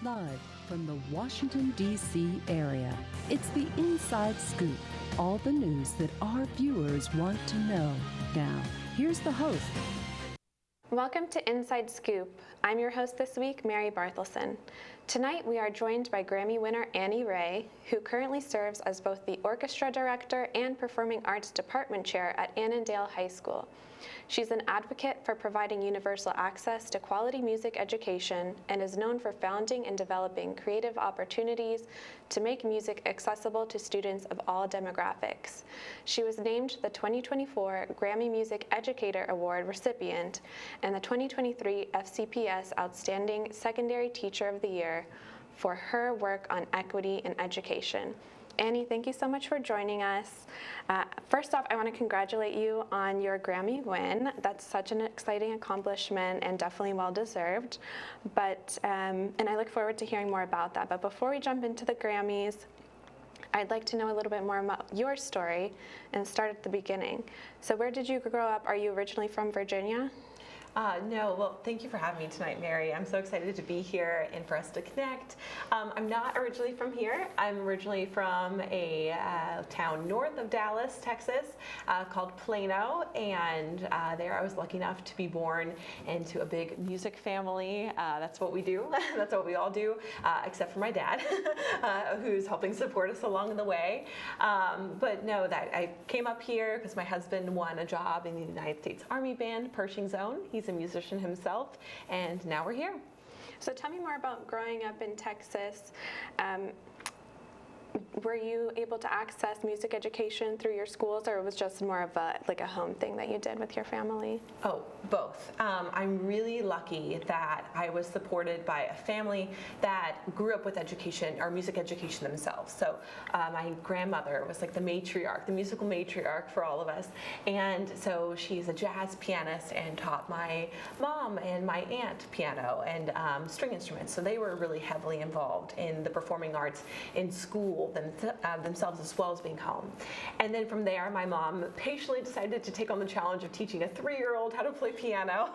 Live from the Washington, D.C. area, it's the Inside Scoop, all the news that our viewers want to know. Now, here's the host. Welcome to Inside Scoop. I'm your host this week, Mary Barthelson. Tonight we are joined by Grammy winner Annie Ray, who currently serves as both the Orchestra Director and Performing Arts Department Chair at Annandale High School. She's an advocate for providing universal access to quality music education and is known for founding and developing creative opportunities to make music accessible to students of all demographics. She was named the 2024 Grammy Music Educator Award recipient and the 2023 FCPS Outstanding Secondary Teacher of the Year for her work on equity in education. Annie, thank you so much for joining us. First off, I want to congratulate you on your Grammy win. That's such an exciting accomplishment and definitely well-deserved. And I look forward to hearing more about that. But before we jump into the Grammys, I'd like to know a little bit more about your story and start at the beginning. So where did you grow up? Are you originally from Virginia? No, well, thank you for having me tonight, Mary. I'm so excited to be here and for us to connect. I'm not originally from here. I'm originally from a town north of Dallas, Texas, called Plano, and there I was lucky enough to be born into a big music family. That's what we do. That's what we all do, except for my dad, who's helping support us along the way. But no, that I came up here because my husband won a job in the United States Army Band, Pershing Zone. He's a musician himself, and now we're here. So tell me more about growing up in Texas. Were you able to access music education through your schools, or it was just more of a home thing that you did with your family? Oh, both. I'm really lucky that I was supported by a family that grew up with education, or music education themselves. So my grandmother was like the matriarch, the musical matriarch for all of us. And so she's a jazz pianist and taught my mom and my aunt piano and string instruments. So they were really heavily involved in the performing arts in school themselves, as well as being home. And then from there, my mom patiently decided to take on the challenge of teaching a 3-year-old how to play piano.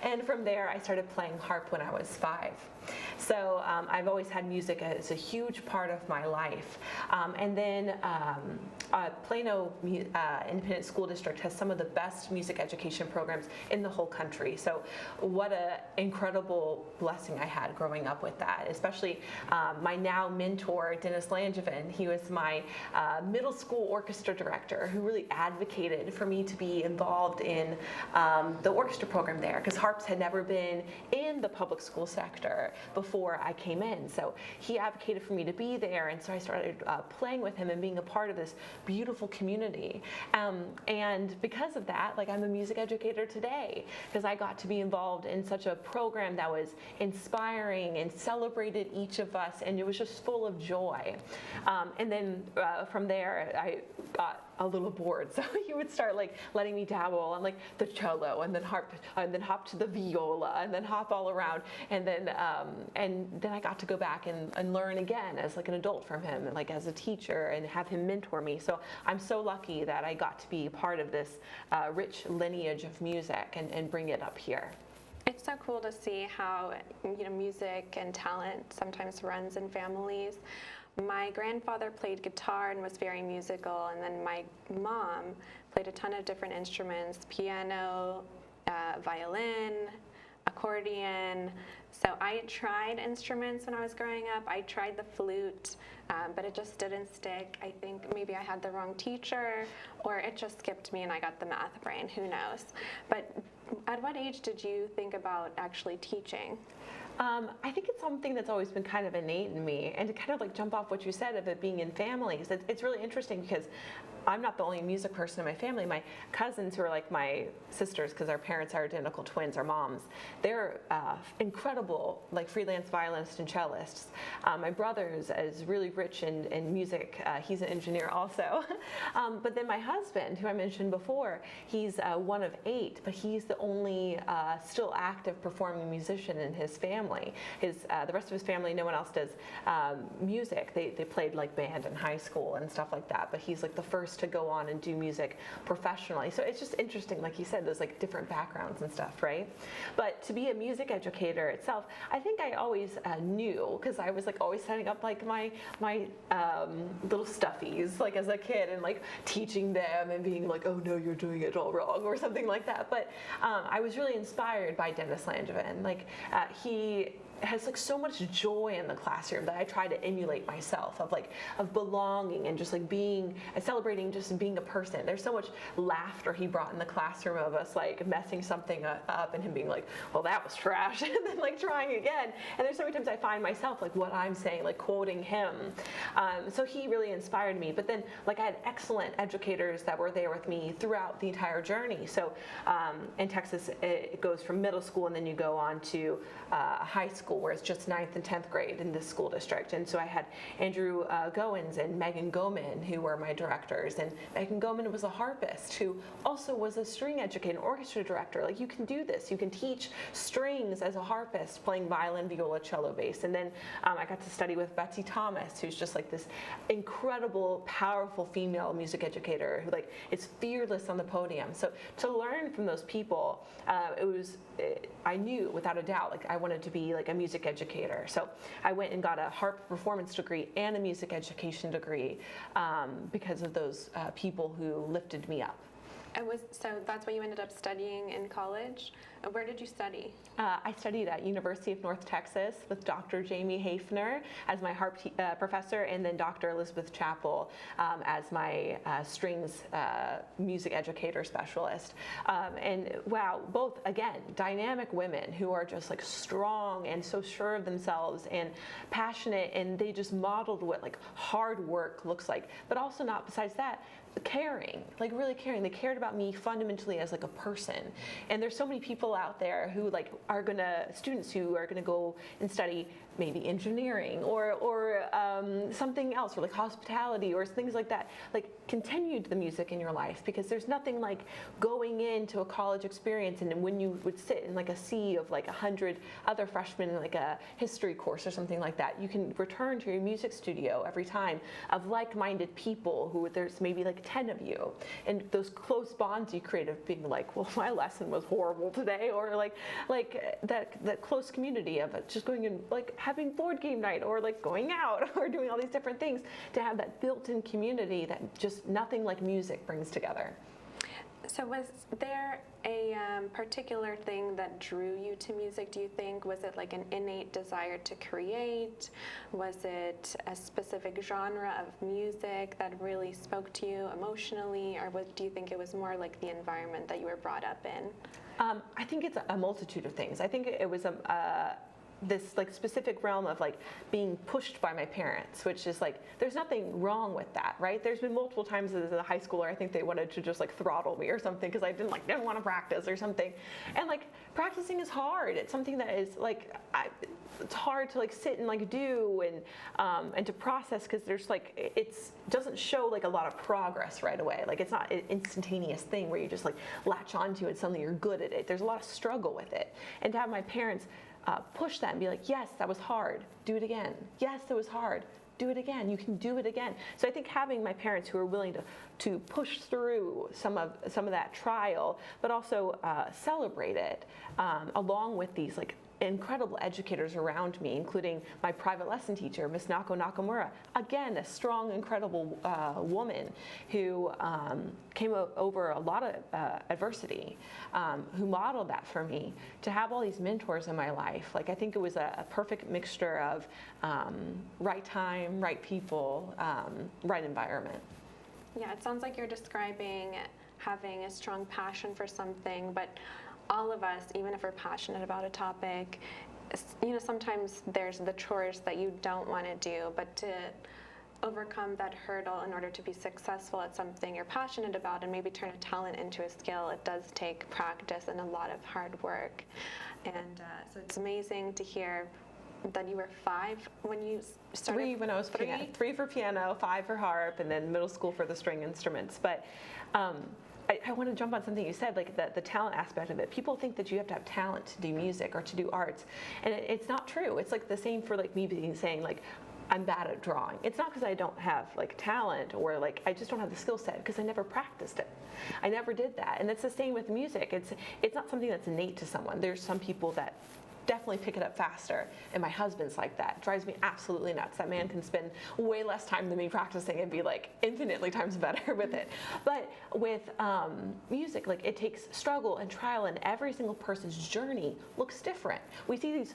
And from there, I started playing harp when I was 5. So I've always had music as a huge part of my life. And then Plano Independent School District has some of the best music education programs in the whole country. So what an incredible blessing I had growing up with that, especially my now mentor, Dennis Langevin. He was my middle school orchestra director who really advocated for me to be involved in the orchestra program there, because harps had never been in the public school sector before I came in. So he advocated for me to be there, and so I started playing with him and being a part of this beautiful community. And because of that, I'm a music educator today, because I got to be involved in such a program that was inspiring and celebrated each of us, and it was just full of joy. And then from there, I got a little bored, so he would start letting me dabble on the cello, and then harp, and then hop to the viola, and then hop all around, and then I got to go back and learn again as an adult from him, and as a teacher, and have him mentor me. So I'm so lucky that I got to be part of this rich lineage of music and bring it up here. It's so cool to see how music and talent sometimes runs in families. My grandfather played guitar and was very musical, and then my mom played a ton of different instruments: piano, violin, accordion. So I tried instruments when I was growing up. I tried the flute, but it just didn't stick. I think maybe I had the wrong teacher, or it just skipped me and I got the math brain, who knows. But at what age did you think about actually teaching? I think it's something that's always been kind of innate in me, and to kind of jump off what you said of it being in families, it's really interesting because I'm not the only music person in my family. My cousins, who are my sisters, because our parents are identical twins, our moms, they're incredible freelance violinists and cellists. My brother's is really rich in music. He's an engineer also. But then my husband, who I mentioned before, he's one of 8, but he's the only still active performing musician in his family. The rest of his family, no one else does music. They played band in high school and stuff like that, but he's the first to go on and do music professionally. So it's just interesting, like you said, those like different backgrounds and stuff, right? But to be a music educator itself, I think I always knew, because I was like always setting up like my little stuffies like as a kid and like teaching them and being like, oh no, you're doing it all wrong or something like that. But I was really inspired by Dennis Langevin. Like he has like so much joy in the classroom that I try to emulate myself, of belonging and just like being celebrating just being a person. There's so much laughter he brought in the classroom of us like messing something up and him being like, well, that was trash, and then like trying again. And there's so many times I find myself like what I'm saying, like quoting him. So he really inspired me. But then like I had excellent educators that were there with me throughout the entire journey. So in Texas, it goes from middle school and then you go on to high school, where it's just 9th and 10th grade in this school district. And so I had Andrew Goins and Megan Goman, who were my directors. And Megan Goman was a harpist who also was a string educator, an orchestra director. Like, you can do this. You can teach strings as a harpist, playing violin, viola, cello, bass. And then I got to study with Betsy Thomas, who's just like this incredible, powerful female music educator who like is fearless on the podium. So to learn from those people, I knew without a doubt, like I wanted to be like a music educator. So I went and got a harp performance degree and a music education degree because of those people who lifted me up. So that's what you ended up studying in college? Where did you study? I studied at University of North Texas with Dr. Jamie Hafner as my harp professor, and then Dr. Elizabeth Chappell as my strings music educator specialist. And wow, both, again, dynamic women who are just like strong and so sure of themselves and passionate, and they just modeled what like hard work looks like, but also not, besides that, caring, like really caring. They cared about me fundamentally as like a person. And there's so many people out there who like students who are gonna go and study maybe engineering or something else, or like hospitality or things like that. Like, continue the music in your life, because there's nothing like going into a college experience and when you would sit in like a sea of like 100 other freshmen in like a history course or something like that. You can return to your music studio every time of like-minded people who there's maybe like 10 of you, and those close bonds you create of being like, well, my lesson was horrible today, or like that close community of just going and like having board game night or like going out or doing all these different things, to have that built-in community that just nothing like music brings together. So was there a particular thing that drew you to music, do you think? Was it like an innate desire to create? Was it a specific genre of music that really spoke to you emotionally? Or do you think it was more like the environment that you were brought up in? I think it's a multitude of things. I think it was this like specific realm of like being pushed by my parents, which is like, there's nothing wrong with that, right? There's been multiple times as a high schooler, I think they wanted to just like throttle me or something because I didn't want to practice or something. And like, practicing is hard. It's something that is like, it's hard to like sit and like do and to process, because there's like, it doesn't show like a lot of progress right away. Like, it's not an instantaneous thing where you just like latch onto it, suddenly you're good at it. There's a lot of struggle with it. And to have my parents push that and be like, yes, that was hard, do it again. Yes, it was hard, do it again. You can do it again. So I think having my parents who are willing to push through some of that trial, but also celebrate it, along with these like incredible educators around me, including my private lesson teacher, Miss Nako Nakamura. Again, a strong, incredible woman who came over a lot of adversity, who modeled that for me. To have all these mentors in my life, like, I think it was a perfect mixture of right time, right people, right environment. Yeah, it sounds like you're describing having a strong passion for something, but all of us, even if we're passionate about a topic, sometimes there's the chores that you don't want to do, but to overcome that hurdle in order to be successful at something you're passionate about and maybe turn a talent into a skill, it does take practice and a lot of hard work. And so it's amazing to hear that you were 5 when you started. 3 when I was 3? 3 for piano, 5 for harp, and then middle school for the string instruments. But I want to jump on something you said, like the talent aspect of it. People think that you have to have talent to do music or to do arts, and it's not true. It's like the same for like me saying like, I'm bad at drawing. It's not because I don't have like talent or like I just don't have the skill set, because I never practiced it. I never did that. And it's the same with music. It's not something that's innate to someone. There's some people that definitely pick it up faster, and my husband's like that. It drives me absolutely nuts. That man can spend way less time than me practicing and be like infinitely times better with it. But with music, like it takes struggle and trial, and every single person's journey looks different. We see these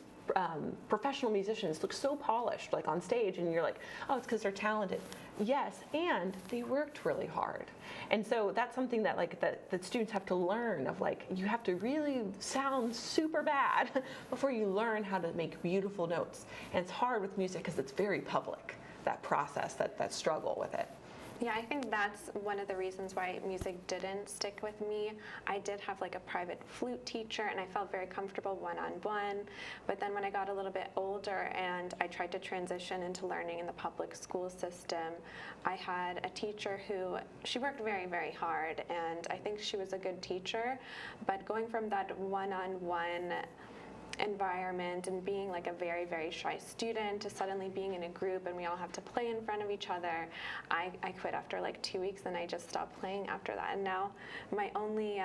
professional musicians look so polished like on stage, and you're like, oh, it's because they're talented. Yes, and they worked really hard. And so that's something that like that students have to learn, of like, you have to really sound super bad before you learn how to make beautiful notes. And it's hard with music because it's very public, that process, that struggle with it. Yeah, I think that's one of the reasons why music didn't stick with me. I did have like a private flute teacher, and I felt very comfortable one-on-one. But then when I got a little bit older and I tried to transition into learning in the public school system, I had a teacher who, she worked very, very hard, and I think she was a good teacher. But going from that one-on-one environment and being like a very, very shy student to suddenly being in a group and we all have to play in front of each other, I quit after like 2 weeks, and I just stopped playing after that. And now my only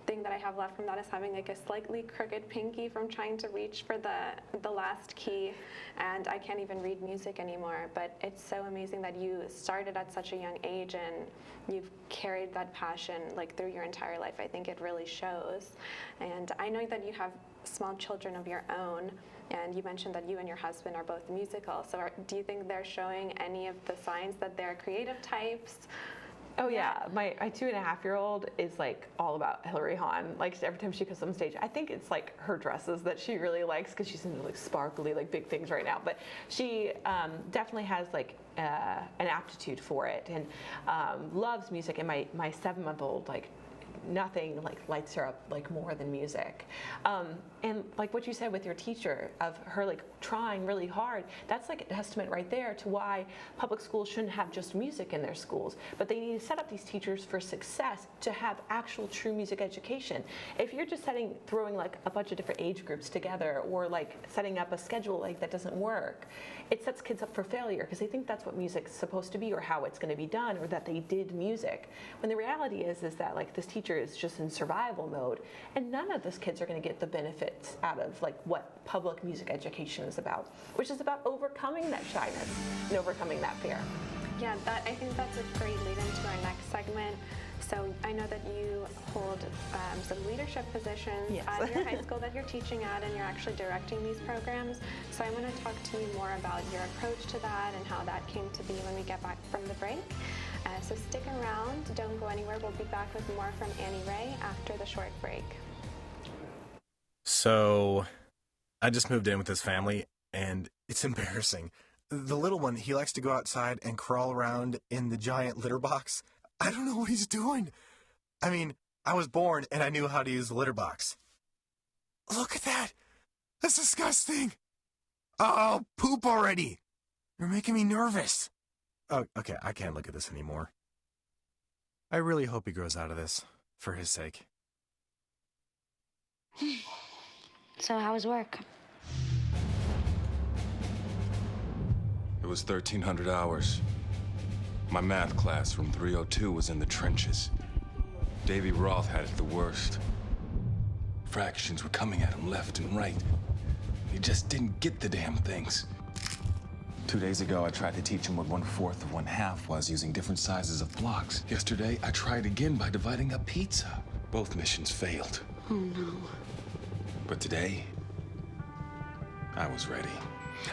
thing that I have left from that is having like a slightly crooked pinky from trying to reach for the last key, and I can't even read music anymore. But it's so amazing that you started at such a young age and you've carried that passion like through your entire life. I think it really shows. And I know that you have small children of your own, and you mentioned that you and your husband are both musical. So do you think they're showing any of the signs that they're creative types? Oh yeah, my 2.5-year-old is like all about Hilary Hahn. Like every time she goes on stage, I think it's like her dresses that she really likes, because she's into like sparkly, like big things right now. But she definitely has like an aptitude for it, and loves music. And my 7-month-old, like nothing like lights her up like more than music. And like what you said with your teacher, of her like trying really hard, that's like a testament right there to why public schools shouldn't have just music in their schools, but they need to set up these teachers for success to have actual true music education. If you're just throwing like a bunch of different age groups together, or like setting up a schedule like that doesn't work, it sets kids up for failure, because they think that's what music's supposed to be, or how it's going to be done, or that they did music. When the reality is that like this teacher is just in survival mode, and none of those kids are going to get the benefits out of like what public music education is about, which is about overcoming that shyness and overcoming that fear. Yeah, I think that's a great lead into our next segment. So I know that you hold some leadership positions at your high school that you're teaching at, and you're actually directing these programs. So I want to talk to you more about your approach to that and how that came to be when we get back from the break. So stick around, don't go anywhere. We'll be back with more from Annie Ray after the short break. So I just moved in with this family, and it's embarrassing. The little one, he likes to go outside and crawl around in the giant litter box. I don't know what he's doing. I mean, I was born and I knew how to use the litter box. Look at that. That's disgusting. Oh, poop already. You're making me nervous. Oh, okay, I can't look at this anymore. I really hope he grows out of this, for his sake. So how was work? It was 1,300 hours. My math class from 302 was in the trenches. Davy Roth had it the worst. Fractions were coming at him left and right. He just didn't get the damn things. 2 days ago, I tried to teach him what 1/4 of 1/2 was, using different sizes of blocks. Yesterday, I tried again by dividing up pizza. Both missions failed. Oh, no. But today, I was ready.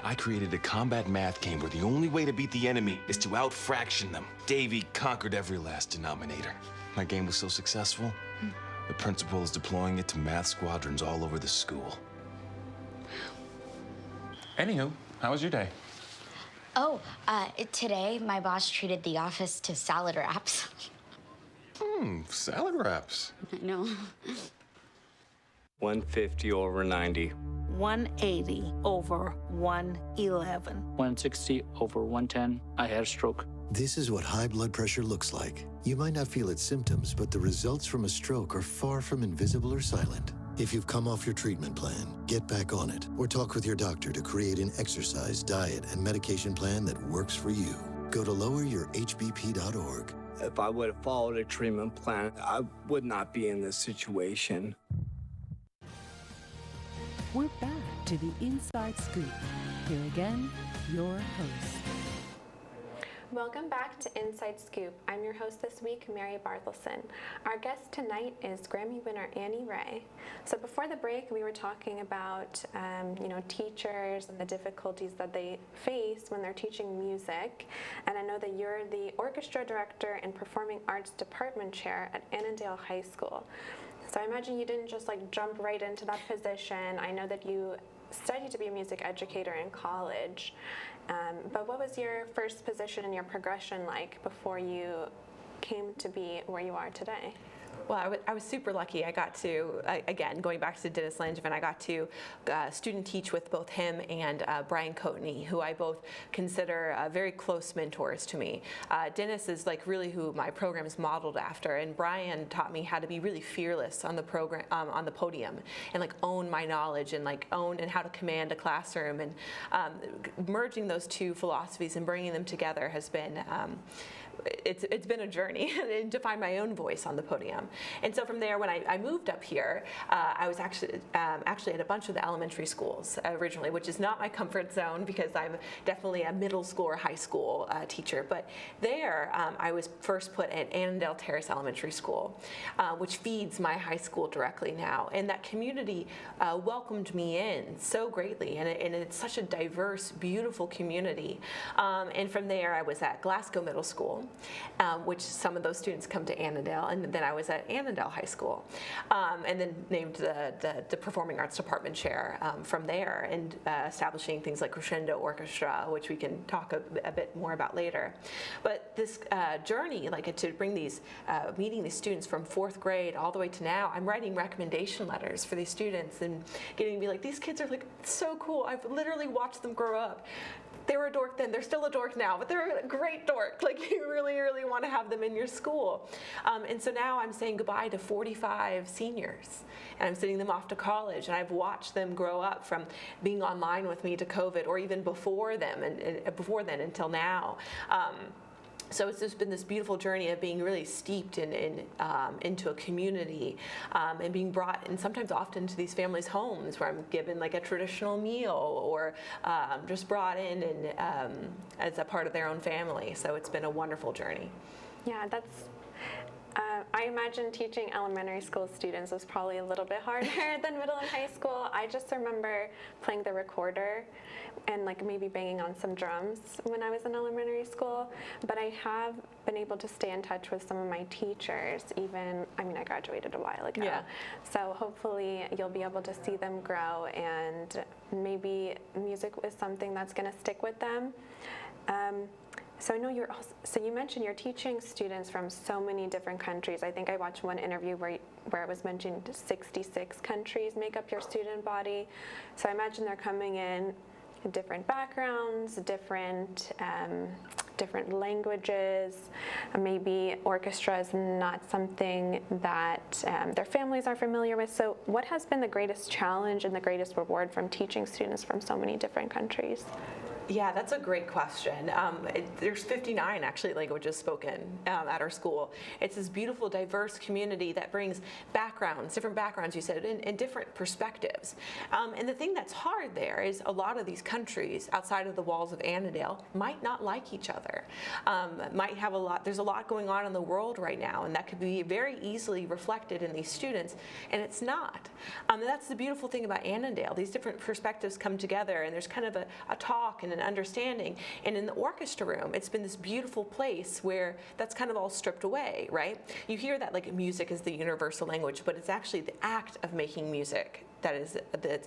I created a combat math game where the only way to beat the enemy is to out-fraction them. Davy conquered every last denominator. My game was so successful, the principal is deploying it to math squadrons all over the school. Anywho, how was your day? Oh, today my boss treated the office to salad wraps. Salad wraps. I know. 150 over 90. 180 over 111. 160 over 110. I had a stroke. This is what high blood pressure looks like. You might not feel its symptoms, but the results from a stroke are far from invisible or silent. If you've come off your treatment plan, get back on it or talk with your doctor to create an exercise, diet, and medication plan that works for you. Go to loweryourhbp.org. If I would have followed a treatment plan, I would not be in this situation. We're back to the Inside Scoop. Here again, your host. Welcome back to Inside Scoop. I'm your host this week, Mary Barthelson. Our guest tonight is Grammy winner Annie Ray. So before the break, we were talking about teachers and the difficulties that they face when they're teaching music. And I know that you're the orchestra director and performing arts department chair at Annandale High School. So I imagine you didn't just jump right into that position. I know that you studied to be a music educator in college. But what was your first position and your progression like before you came to be where you are today? Well, I was super lucky. I got to, again, going back to Dennis Langevin, I got to student teach with both him and Brian Coatney, who I both consider very close mentors to me. Dennis is really who my program is modeled after, and Brian taught me how to be really fearless on the program, on the podium, and own my knowledge and own and how to command a classroom. And merging those two philosophies and bringing them together has been it's been a journey to find my own voice on the podium. And so from there, when I moved up here, I was actually at a bunch of the elementary schools originally, which is not my comfort zone because I'm definitely a middle school or high school teacher. But there, I was first put at Annandale Terrace Elementary School, which feeds my high school directly now. And that community welcomed me in so greatly, and it's such a diverse, beautiful community. And from there, I was at Glasgow Middle School, which some of those students come to Annandale, and then I was at Annandale High School, and then named the Performing Arts Department chair from there, and establishing things like Crescendo Orchestra, which we can talk a bit more about later. But this journey, to bring these, meeting these students from 4th grade all the way to now, I'm writing recommendation letters for these students and getting to be these kids are so cool. I've literally watched them grow up. They were a dork then, they're still a dork now, but they're a great dork. You really, really want to have them in your school. And so now I'm saying goodbye to 45 seniors, and I'm sending them off to college, and I've watched them grow up from being online with me to COVID, or even before them, and before then until now. So it's just been this beautiful journey of being really steeped into a community, and being brought, and sometimes often to these families' homes where I'm given a traditional meal, or just brought in and as a part of their own family. So it's been a wonderful journey. Yeah, that's. I imagine teaching elementary school students was probably a little bit harder than middle and high school. I just remember playing the recorder and maybe banging on some drums when I was in elementary school. But I have been able to stay in touch with some of my teachers, I graduated a while ago. Yeah. So hopefully you'll be able to see them grow, and maybe music is something that's going to stick with them. So I know you mentioned you're teaching students from so many different countries. I think I watched one interview where it was mentioned 66 countries make up your student body. So I imagine they're coming in different backgrounds, different languages. Maybe orchestra is not something that their families are familiar with. So what has been the greatest challenge and the greatest reward from teaching students from so many different countries? Yeah, that's a great question. There's 59 actually languages spoken at our school. It's this beautiful, diverse community that brings different backgrounds, you said, and different perspectives. And the thing that's hard there is a lot of these countries outside of the walls of Annandale might not like each other. There's a lot going on in the world right now, and that could be very easily reflected in these students, and it's not. And that's the beautiful thing about Annandale. These different perspectives come together, and there's kind of a talk and an understanding. And in the orchestra room, it's been this beautiful place where that's kind of all stripped away, right? You hear that music is the universal language, but it's actually the act of making music that is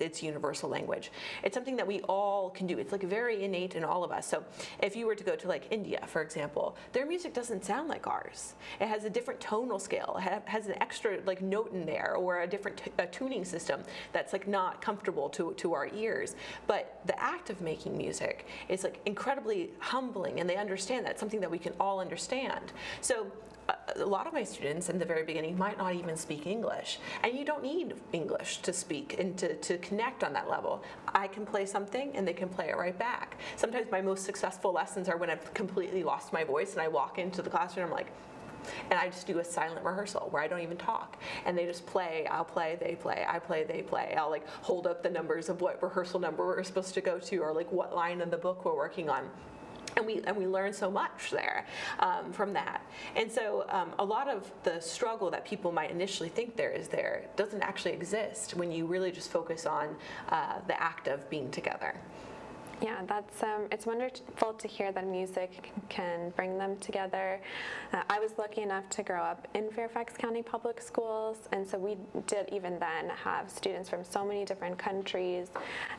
its universal language. It's something that we all can do. It's very innate in all of us. So if you were to go to India, for example, their music doesn't sound like ours. It has a different tonal scale. It has an extra note in there, or a different tuning system that's not comfortable to our ears. But the act of making music is incredibly humbling, and they understand that. It's something that we can all understand. So a lot of my students in the very beginning might not even speak English, and you don't need English to speak and to connect on that level. I can play something and they can play it right back. Sometimes my most successful lessons are when I've completely lost my voice and I walk into the classroom and I'm like, and I just do a silent rehearsal where I don't even talk, and they just play. I'll play, they play, I play, they play. I'll like hold up the numbers of what rehearsal number we're supposed to go to, or like what line in the book we're working on. And we learn so much there from that. And so a lot of the struggle that people might initially think there doesn't actually exist when you really just focus on the act of being together. Yeah, that's it's wonderful to hear that music can bring them together. I was lucky enough to grow up in Fairfax County Public Schools, and so we did even then have students from so many different countries,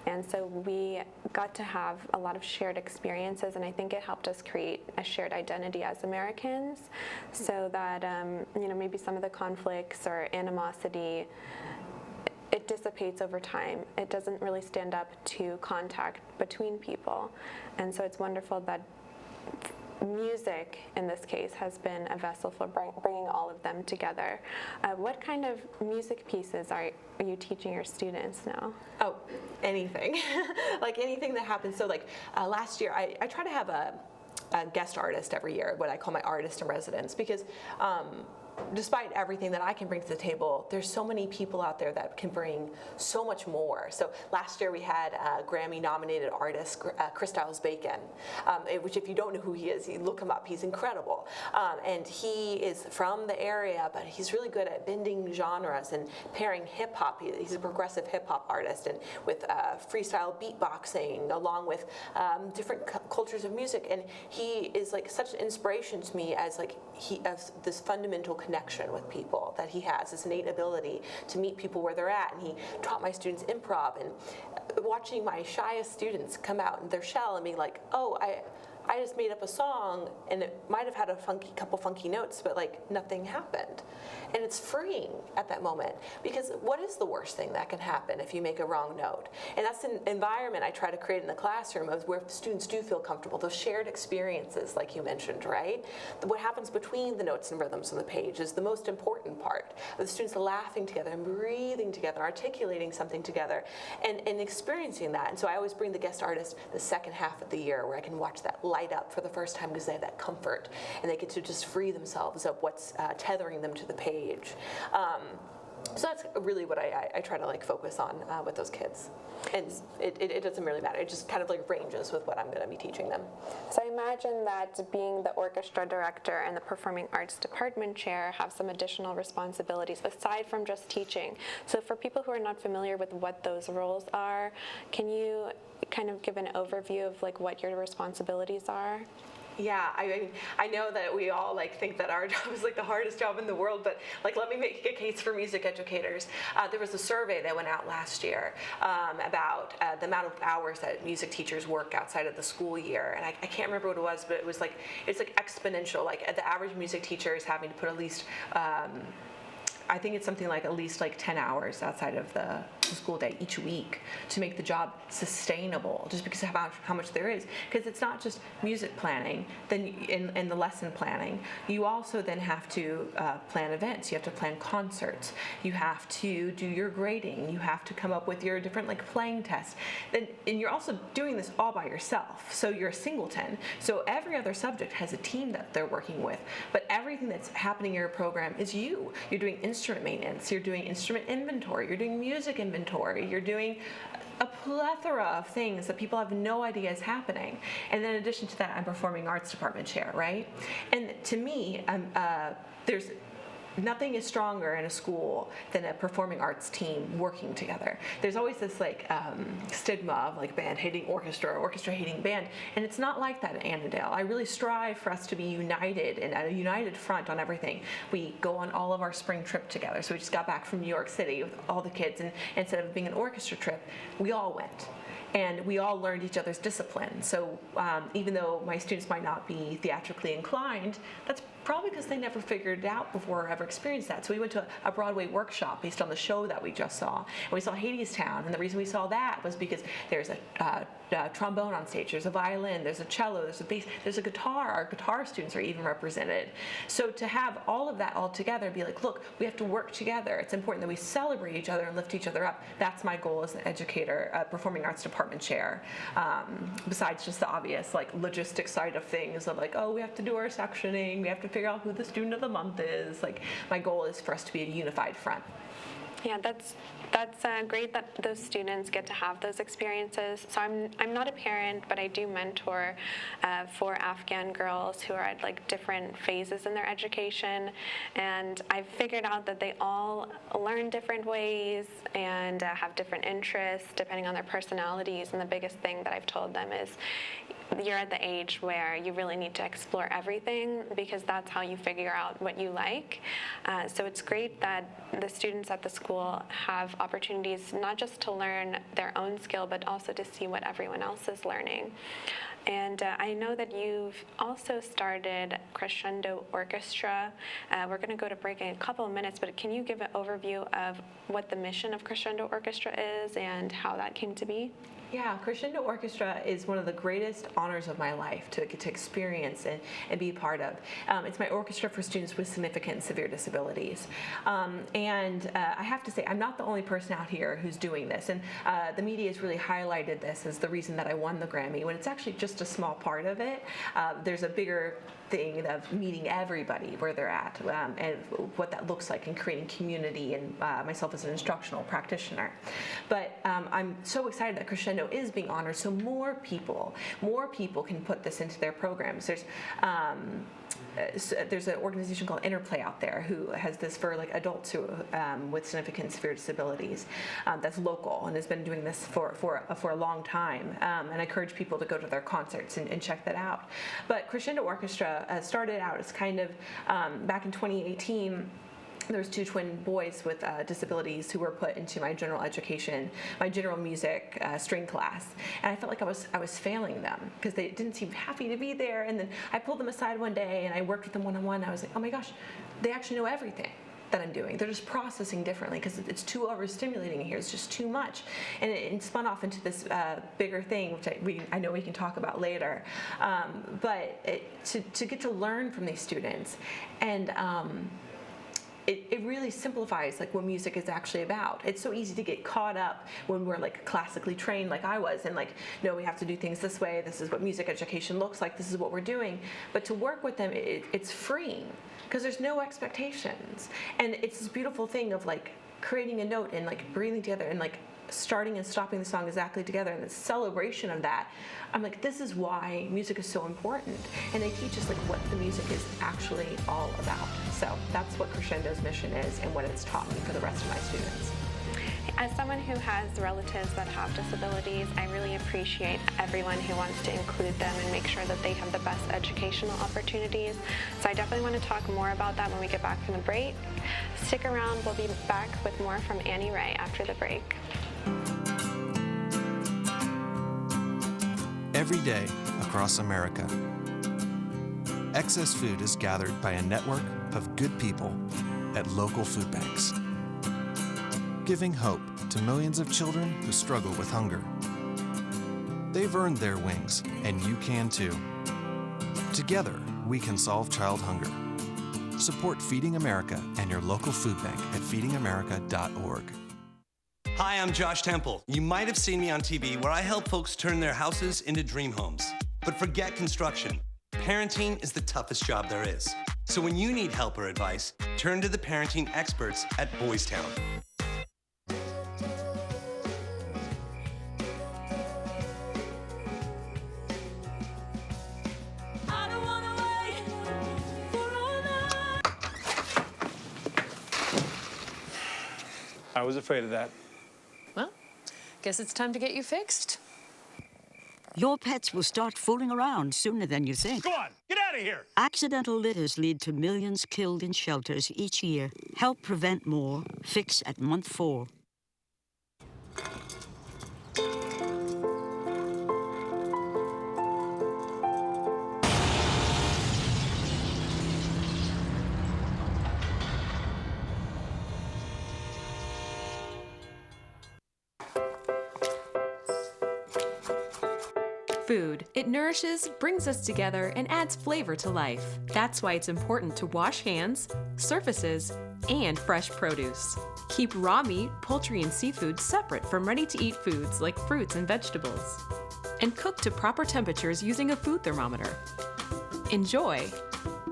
and so we got to have a lot of shared experiences, and I think it helped us create a shared identity as Americans, so that maybe some of the conflicts or animosity, it dissipates over time. It doesn't really stand up to contact between people. And so it's wonderful that music, in this case, has been a vessel for bringing all of them together. What kind of music pieces are you teaching your students now? Oh, anything. Like anything that happens. So like last year, I try to have a guest artist every year, what I call my artist in residence, because despite everything that I can bring to the table, there's so many people out there that can bring so much more. So last year we had a Grammy-nominated artist, Chris Bacon, which if you don't know who he is, you look him up. He's incredible. And he is from the area, but he's really good at bending genres and pairing hip-hop. He's a progressive hip-hop artist, and with freestyle beatboxing, along with different cultures of music. And he is like such an inspiration to me as like he has this fundamental connection with people that he has, this innate ability to meet people where they're at. And he taught my students improv, and watching my shyest students come out in their shell and be like, oh, I just made up a song, and it might have had a couple funky notes, but like nothing happened. And it's freeing at that moment, because what is the worst thing that can happen if you make a wrong note? And that's an environment I try to create in the classroom of where students do feel comfortable, those shared experiences like you mentioned, right? What happens between the notes and rhythms on the page is the most important part. The students laughing together and breathing together, articulating something together, and experiencing that. And so I always bring the guest artist the second half of the year where I can watch that light up for the first time, because they have that comfort and they get to just free themselves of what's tethering them to the page. So that's really what I try to like focus on with those kids. And it doesn't really matter. It just kind of like ranges with what I'm going to be teaching them. So I imagine that being the orchestra director and the performing arts department chair have some additional responsibilities aside from just teaching. So for people who are not familiar with what those roles are, can you kind of give an overview of like what your responsibilities are? Yeah, I know that we all like think that our job is like the hardest job in the world, but like let me make a case for music educators. There was a survey that went out last year about the amount of hours that music teachers work outside of the school year, and I can't remember what it was, but it's like exponential. Like the average music teacher is having to put at least I think it's something like at least like 10 hours outside of the school day each week to make the job sustainable, just because of how much there is. Because it's not just music planning, then in the lesson planning, you also then have to plan events, you have to plan concerts, you have to do your grading, you have to come up with your different like playing tests, and you're also doing this all by yourself. So you're a singleton. So every other subject has a team that they're working with, but everything that's happening in your program is you. You're doing instrument maintenance, you're doing instrument inventory, you're doing music inventory, you're doing a plethora of things that people have no idea is happening. And then in addition to that, I'm performing arts department chair, right? And to me, there's nothing is stronger in a school than a performing arts team working together. There's always this like stigma of like band hating orchestra or orchestra hating band, and it's not like that at Annandale. I really strive for us to be united and at a united front on everything. We go on all of our spring trip together. So we just got back from New York City with all the kids, and instead of being an orchestra trip, we all went. and we all learned each other's discipline. So even though my students might not be theatrically inclined, that's probably because they never figured it out before or ever experienced that. So we went to a Broadway workshop based on the show that we just saw. And we saw Hadestown, and the reason we saw that was because there's a trombone on stage, there's a violin, there's a cello, there's a bass, there's a guitar. Our guitar students are even represented. So to have all of that all together and be like, look, we have to work together. It's important that we celebrate each other and lift each other up. That's my goal as an educator, performing arts department chair. Besides just the obvious like logistics side of things of like, oh, we have to do our sectioning, we have to figure out who the student of the month is. Like, my goal is for us to be a unified front. Yeah, that's great that those students get to have those experiences. So I'm not a parent, but I do mentor 4 Afghan girls who are at like different phases in their education, and I've figured out that they all learn different ways and have different interests depending on their personalities. And the biggest thing that I've told them is, you're at the age where you really need to explore everything, because that's how you figure out what you like. So it's great that the students at the school have opportunities not just to learn their own skill, but also to see what everyone else is learning. And I know that you've also started Crescendo Orchestra. We're going to go to break in a couple of minutes, but can you give an overview of what the mission of Crescendo Orchestra is and how that came to be? Yeah, Crescendo Orchestra is one of the greatest honors of my life to get to experience and be a part of. It's my orchestra for students with significant and severe disabilities. And I have to say, I'm not the only person out here who's doing this. And the media has really highlighted this as the reason that I won the Grammy, when it's actually just a small part of it. There's a bigger thing of meeting everybody where they're at, and what that looks like, and creating community, and myself as an instructional practitioner. But I'm so excited that Crescendo is being honored, so more people can put this into their programs. There's an organization called Interplay out there who has this for like adults who with significant severe disabilities, that's local and has been doing this for a long time, and I encourage people to go to their concerts and check that out. But Crescendo Orchestra started out as kind of back in 2018. There was 2 twin boys with disabilities who were put into my general education, my general music string class, and I felt like I was failing them because they didn't seem happy to be there. And then I pulled them aside one day and I worked with them one-on-one. I was like, oh my gosh, they actually know everything that I'm doing. They're just processing differently because it's too overstimulating here. It's just too much, and it spun off into this bigger thing, which I know we can talk about later. But to get to learn from these students, and it really simplifies like what music is actually about. It's so easy to get caught up when we're like classically trained like I was, and like, no, we have to do things this way, this is what music education looks like, this is what we're doing. But to work with them, it's freeing because there's no expectations. And it's this beautiful thing of like creating a note and like breathing together and like starting and stopping the song exactly together, and the celebration of that. I'm like, this is why music is so important, and they teach us like what the music is actually all about. So that's what Crescendo's mission is and what it's taught me for the rest of my students. As someone who has relatives that have disabilities, I really appreciate everyone who wants to include them and make sure that they have the best educational opportunities. So I definitely want to talk more about that when we get back from the break. Stick around, we'll be back with more from Annie Ray after the break. Every day across America, excess food is gathered by a network of good people at local food banks, giving hope to millions of children who struggle with hunger. They've earned their wings, and you can too. Together, we can solve child hunger. Support Feeding America and your local food bank at feedingamerica.org. Hi, I'm Josh Temple. You might have seen me on TV where I help folks turn their houses into dream homes. But forget construction. Parenting is the toughest job there is. So when you need help or advice, turn to the parenting experts at Boys Town. I was afraid of that. Well, guess it's time to get you fixed. Your pets will start fooling around sooner than you think. Go on, get out of here! Accidental litters lead to millions killed in shelters each year. Help prevent more. Fix at month 4. Food. It nourishes, brings us together, and adds flavor to life. That's why it's important to wash hands, surfaces, and fresh produce. Keep raw meat, poultry, and seafood separate from ready-to-eat foods like fruits and vegetables. And cook to proper temperatures using a food thermometer. Enjoy,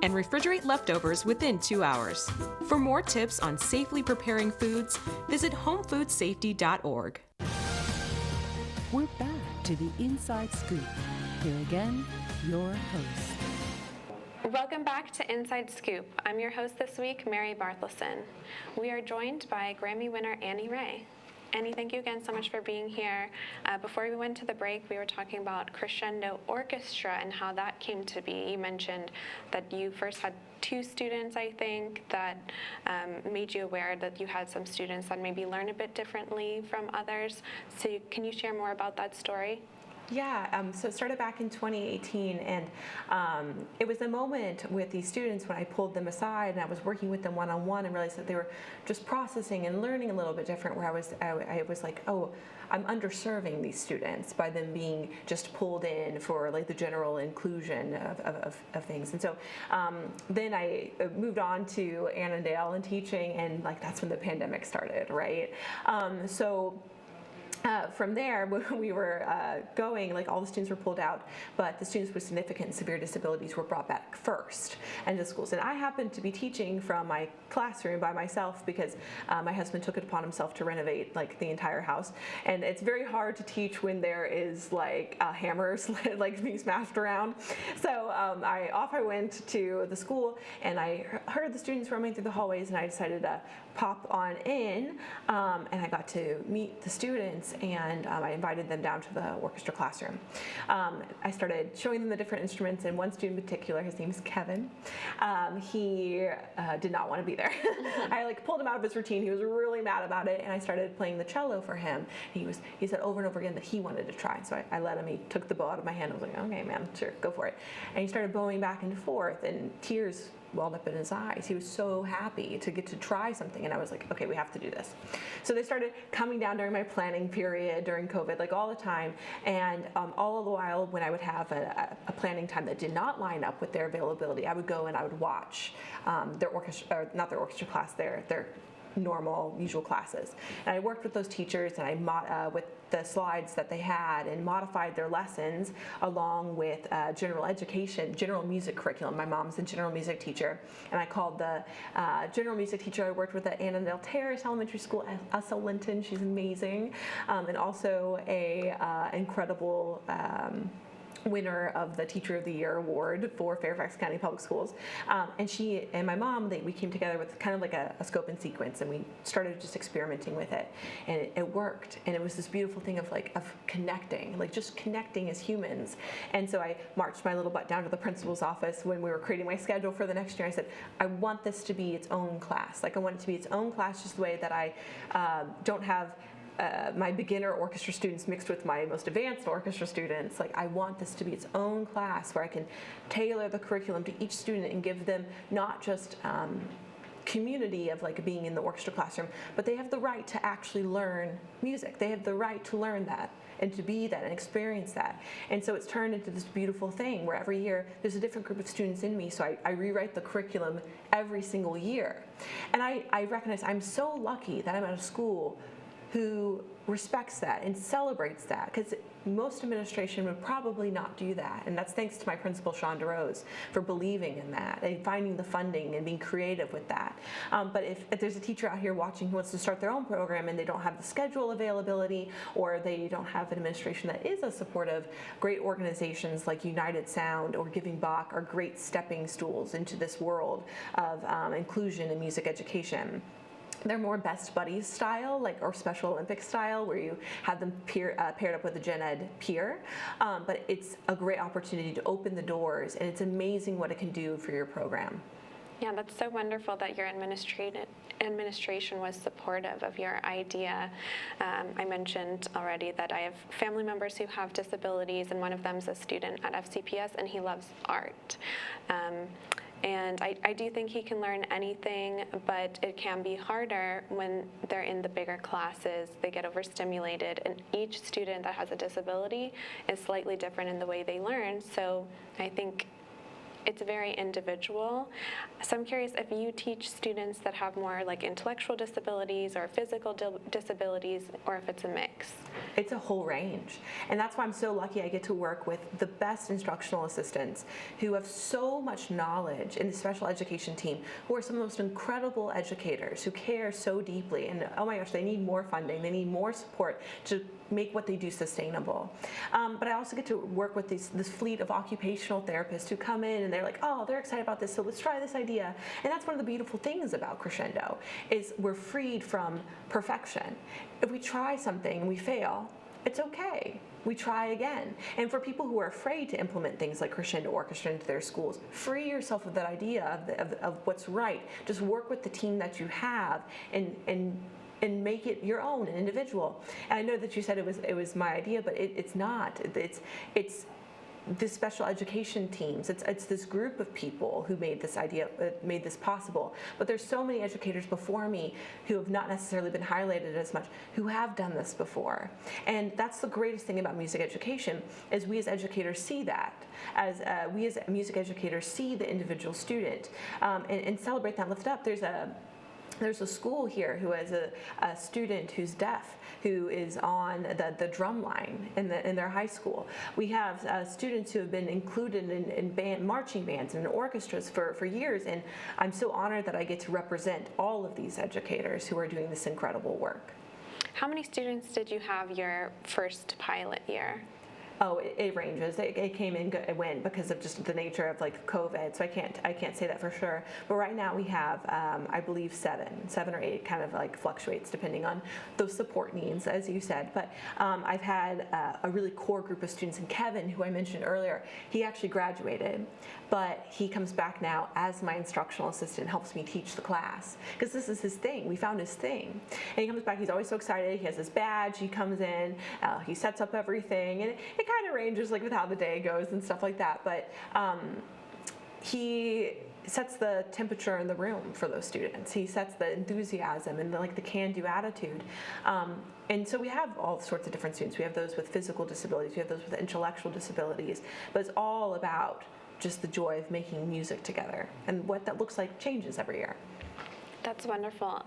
and refrigerate leftovers within 2 hours. For more tips on safely preparing foods, visit homefoodsafety.org. We're back to the Inside Scoop. Here again, your host. Welcome back to Inside Scoop. I'm your host this week, Mary Barthelson. We are joined by Grammy winner Annie Ray. Annie, thank you again so much for being here. Before we went to the break, we were talking about Crescendo Orchestra and how that came to be. You mentioned that you first had 2 students, I think, that made you aware that you had some students that maybe learn a bit differently from others. So can you share more about that story? Yeah, so it started back in 2018, and it was a moment with these students when I pulled them aside and I was working with them one-on-one and realized that they were just processing and learning a little bit different, where I was like, oh, I'm underserving these students by them being just pulled in for like the general inclusion of things. And so then I moved on to Annandale and teaching, and like that's when the pandemic started, right? From there, when we were going, like all the students were pulled out, but the students with significant and severe disabilities were brought back first into schools. And I happened to be teaching from my classroom by myself because my husband took it upon himself to renovate like the entire house. And it's very hard to teach when there is like hammers like being smashed around. So I went to the school, and I heard the students roaming through the hallways, and I decided to pop on in, and I got to meet the students, and I invited them down to the orchestra classroom. I started showing them the different instruments, and one student in particular, his name is Kevin, he did not want to be there. I like pulled him out of his routine. He was really mad about it, and I started playing the cello for him. He said over and over again that he wanted to try, so I let him. He took the bow out of my hand. I was like, okay, man, sure, go for it. And he started bowing back and forth, and tears welled up in his eyes. He was so happy to get to try something, and I was like, okay, we have to do this. So they started coming down during my planning period during COVID, like all the time, and all the while when I would have a planning time that did not line up with their availability, I would go and I would watch their orchestra, or not their orchestra class, their normal, usual classes. And I worked with those teachers, and I with the slides that they had, and modified their lessons along with general education, general music curriculum. My mom's a general music teacher, and I called the general music teacher I worked with at Annandale Terrace Elementary School, Essa Linton. She's amazing, and also a incredible winner of the Teacher of the Year award for Fairfax County Public Schools. And she and my mom, we came together with kind of like a scope and sequence, and we started just experimenting with it, and it worked. And it was this beautiful thing of connecting, like just connecting as humans. And so I marched my little butt down to the principal's office when we were creating my schedule for the next year. I said, I want this to be its own class. Like I want it to be its own class, just the way that I don't have my beginner orchestra students mixed with my most advanced orchestra students. Like I want this to be its own class where I can tailor the curriculum to each student and give them not just community of like being in the orchestra classroom, but they have the right to actually learn music. They have the right to learn that and to be that and experience that. And so it's turned into this beautiful thing where every year there's a different group of students in me, so I rewrite the curriculum every single year. And I recognize I'm so lucky that I'm at a school who respects that and celebrates that, because most administration would probably not do that. And that's thanks to my principal, Sean DeRose, for believing in that and finding the funding and being creative with that. But if there's a teacher out here watching who wants to start their own program and they don't have the schedule availability, or they don't have an administration that is as supportive, great organizations like United Sound or Giving Back are great stepping stools into this world of inclusion in music education. They're more Best Buddies style, or Special Olympics style, where you have them paired up with a gen ed peer. But it's a great opportunity to open the doors, and it's amazing what it can do for your program. Yeah, that's so wonderful that your administration was supportive of your idea. I mentioned already that I have family members who have disabilities, and one of them is a student at FCPS, and he loves art. And I do think he can learn anything, but it can be harder when they're in the bigger classes. They get overstimulated, and each student that has a disability is slightly different in the way they learn. So I think it's very individual. So I'm curious if you teach students that have more like intellectual disabilities or physical disabilities, or if it's a mix. It's a whole range. And that's why I'm so lucky I get to work with the best instructional assistants who have so much knowledge in the special education team, who are some of the most incredible educators who care so deeply. And oh my gosh, they need more funding, they need more support to make what they do sustainable. But I also get to work with this fleet of occupational therapists who come in and they're like, oh, they're excited about this, so let's try this idea. And that's one of the beautiful things about Crescendo, is we're freed from perfection. If we try something and we fail, it's okay. We try again. And for people who are afraid to implement things like Crescendo Orchestra into their schools, free yourself of that idea of what's right. Just work with the team that you have and make it your own, an individual. And I know that you said it was my idea, but it's not. It's the special education teams. It's this group of people who made this idea, made this possible. But there's so many educators before me who have not necessarily been highlighted as much, who have done this before. And that's the greatest thing about music education, is we as educators see that. As we as music educators see the individual student and celebrate that, lift up. There's a school here who has a student who's deaf, who is on the drum line in their high school. We have students who have been included in marching bands and in orchestras for years, and I'm so honored that I get to represent all of these educators who are doing this incredible work. How many students did you have your first pilot year? Oh, it ranges. It came and went because of just the nature of like COVID. So I can't say that for sure. But right now we have, I believe, seven or eight. Kind of like fluctuates depending on those support needs, as you said. But I've had a really core group of students. And Kevin, who I mentioned earlier, he actually graduated, but he comes back now as my instructional assistant, helps me teach the class because this is his thing. We found his thing, and he comes back. He's always so excited. He has his badge. He comes in. He sets up everything, and it kind of ranges like with how the day goes and stuff like that, but he sets the temperature in the room for those students. He sets the enthusiasm and the can-do attitude. And so we have all sorts of different students. We have those with physical disabilities, we have those with intellectual disabilities, but it's all about just the joy of making music together, and what that looks like changes every year. That's wonderful.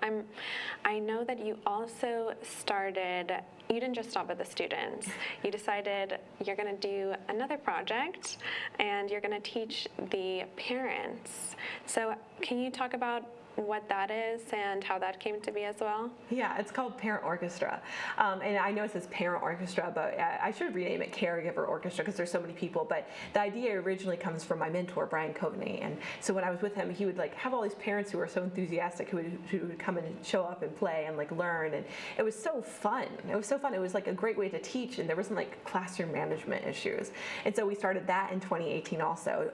I know that you also started, you didn't just stop at the students. You decided you're going to do another project, and you're going to teach the parents. So can you talk about what that is and how that came to be as well? Yeah, it's called Parent Orchestra. And I know it says Parent Orchestra, but I should rename it Caregiver Orchestra because there's so many people. But the idea originally comes from my mentor, Brian Coveney. And so when I was with him, he would have all these parents who were so enthusiastic who would come and show up and play and learn. And it was so fun. It was so fun. It was a great way to teach, and there wasn't classroom management issues. And so we started that in 2018 also.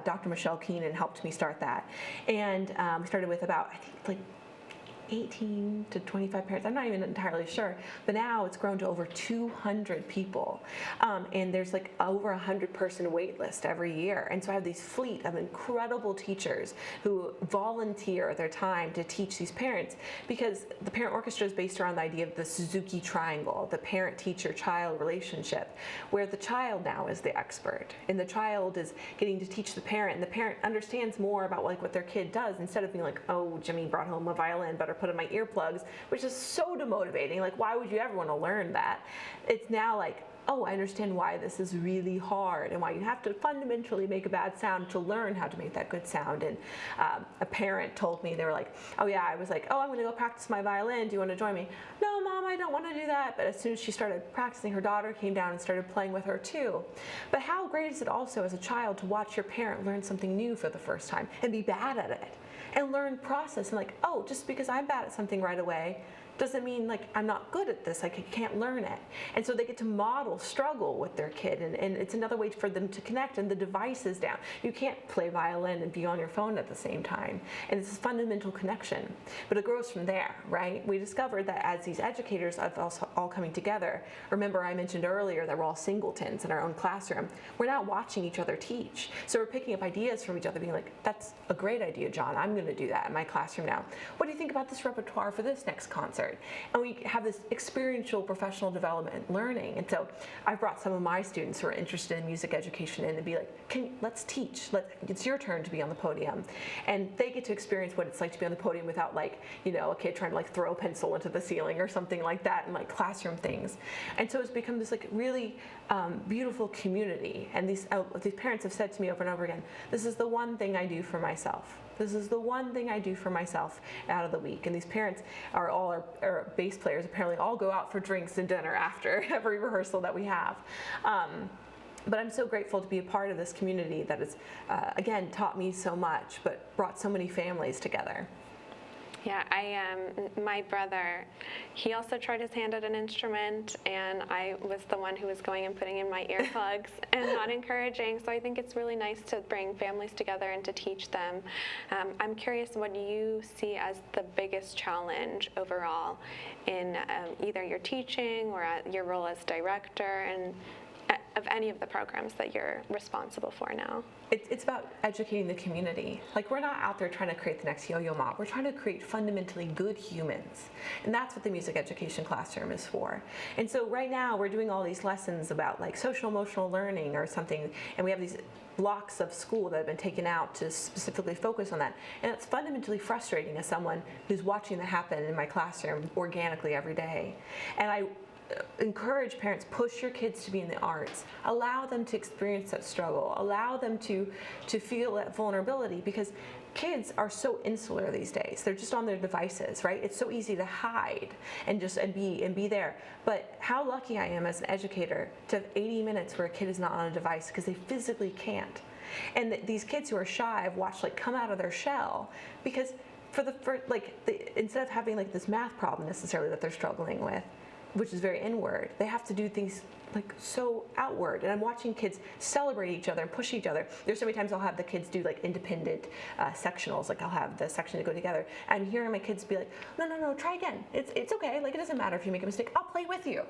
Dr. Michelle Keenan helped me start that. And we started with about, I think, 18 to 25 parents. I'm not even entirely sure, but now it's grown to over 200 people, and there's over 100-person wait list every year. And so I have these fleet of incredible teachers who volunteer their time to teach these parents, because the Parent Orchestra is based around the idea of the Suzuki Triangle, the parent-teacher-child relationship, where the child now is the expert, and the child is getting to teach the parent, and the parent understands more about what their kid does, instead of being like, oh, Jimmy brought home a violin, better put in my earplugs, which is so demotivating. Why would you ever want to learn that? It's now oh, I understand why this is really hard and why you have to fundamentally make a bad sound to learn how to make that good sound. And a parent told me, they were like, oh yeah, I was like, oh, I'm going to go practice my violin. Do you want to join me? No, Mom, I don't want to do that. But as soon as she started practicing, her daughter came down and started playing with her too. But how great is it also as a child to watch your parent learn something new for the first time and be bad at it? And learn process, and oh, just because I'm bad at something right away doesn't mean I'm not good at this, I can't learn it. And so they get to model struggle with their kid, and it's another way for them to connect, and the device is down. You can't play violin and be on your phone at the same time. And it's a fundamental connection. But it grows from there, right? We discovered that as these educators, I've also all coming together. Remember, I mentioned earlier that we're all singletons in our own classroom. We're not watching each other teach. So we're picking up ideas from each other, being like, that's a great idea, John. I'm going to do that in my classroom now. What do you think about this repertoire for this next concert? And we have this experiential professional development learning. And so I've brought some of my students who are interested in music education in to be like, let's teach. It's your turn to be on the podium. And they get to experience what it's like to be on the podium without, like, you know, a kid trying to like throw a pencil into the ceiling or something like that, and like classroom things. And so it's become this like really beautiful community. And these parents have said to me over and over again, this is the one thing I do for myself. This is the one thing I do for myself out of the week. And these parents are all our bass players apparently all go out for drinks and dinner after every rehearsal that we have. But I'm so grateful to be a part of this community that has, again, taught me so much, but brought so many families together. Yeah, my brother, he also tried his hand at an instrument, and I was the one who was going and putting in my earplugs and not encouraging. So I think it's really nice to bring families together and to teach them. I'm curious what you see as the biggest challenge overall in either your teaching or your role as director and of any of the programs that you're responsible for now. It's about educating the community. Like, we're not out there trying to create the next Yo-Yo Ma. We're trying to create fundamentally good humans. And that's what the music education classroom is for. And so right now we're doing all these lessons about like social emotional learning or something, and we have these blocks of school that have been taken out to specifically focus on that. And it's fundamentally frustrating as someone who's watching that happen in my classroom organically every day. And I encourage parents, push your kids to be in the arts. Allow them to experience that struggle. Allow them to feel that vulnerability, because kids are so insular these days. They're just on their devices, right? It's so easy to hide and be there. But how lucky I am as an educator to have 80 minutes where a kid is not on a device because they physically can't. And these kids who are shy, I've watched like come out of their shell, because instead of having like this math problem necessarily that they're struggling with, which is very inward, they have to do things like so outward. And I'm watching kids celebrate each other and push each other. There's so many times I'll have the kids do like independent sectionals, like I'll have the section to go together. And hearing my kids be like, no, try again. It's okay, like it doesn't matter if you make a mistake, I'll play with you.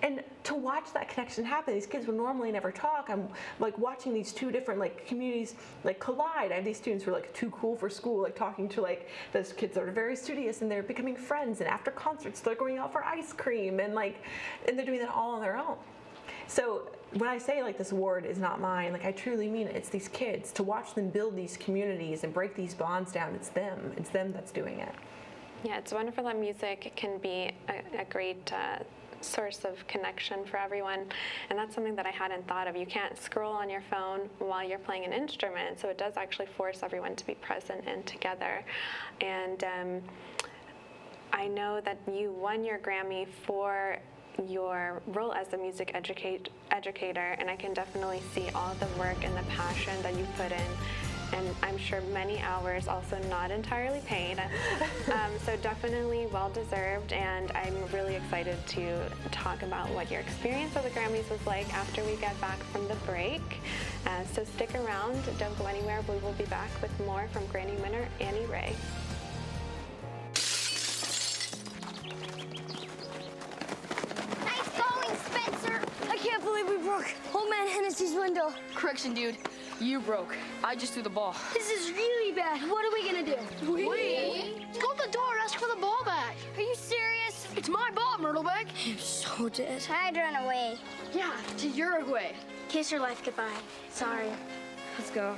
And to watch that connection happen, these kids would normally never talk. I'm like watching these two different like communities like collide. I have these students who are like too cool for school, like talking to like those kids that are very studious, and they're becoming friends. And after concerts, they're going out for ice cream, and they're doing that all on their own. So when I say like this award is not mine, like I truly mean it. It's these kids, to watch them build these communities and break these bonds down. It's them that's doing it. Yeah, it's wonderful that music can be a great source of connection for everyone, and that's something that I hadn't thought of. You can't scroll on your phone while you're playing an instrument, so it does actually force everyone to be present and together. And I know that you won your Grammy for your role as a music educator, and I can definitely see all the work and the passion that you put in. And I'm sure many hours also not entirely paid. So definitely well-deserved, and I'm really excited to talk about what your experience of the Grammys was like after we get back from the break. So stick around, don't go anywhere. We will be back with more from Grammy winner Annie Ray. Nice going, Spencer! I can't believe we broke Old Man Hennessy's window. Correction, dude. You broke. I just threw the ball. This is really bad. What are we gonna do? We? Go to the door, ask for the ball back. Are you serious? It's my ball, Myrtleback. You're so dead. I'd run away. Yeah, to Uruguay. Kiss your life goodbye. Sorry. Let's go.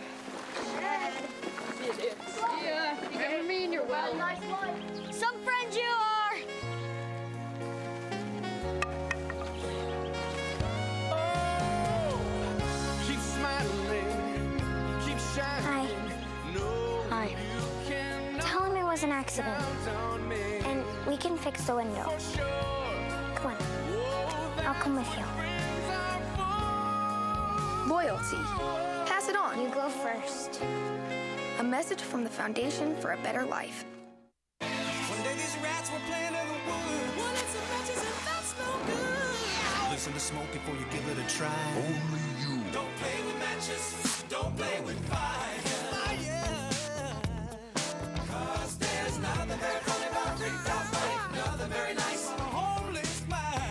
See you, dude. See ya. Remember me and your well. Nice life. Some friends you are. Keep smiling, keep shining. Hi. Tell him it was an accident. And we can fix the window. Come on. I'll come with you. Loyalty. Pass it on. You go first. A message from the Foundation for a Better Life. One day these rats were playing in the woods. Well, it's some matches and that's no good. Listen to smoke before you give it a try. Only you. Don't play with matches. Don't play with fire. Cause there's nothing very funny about freaked out fight. Nothing very nice. A holy smile.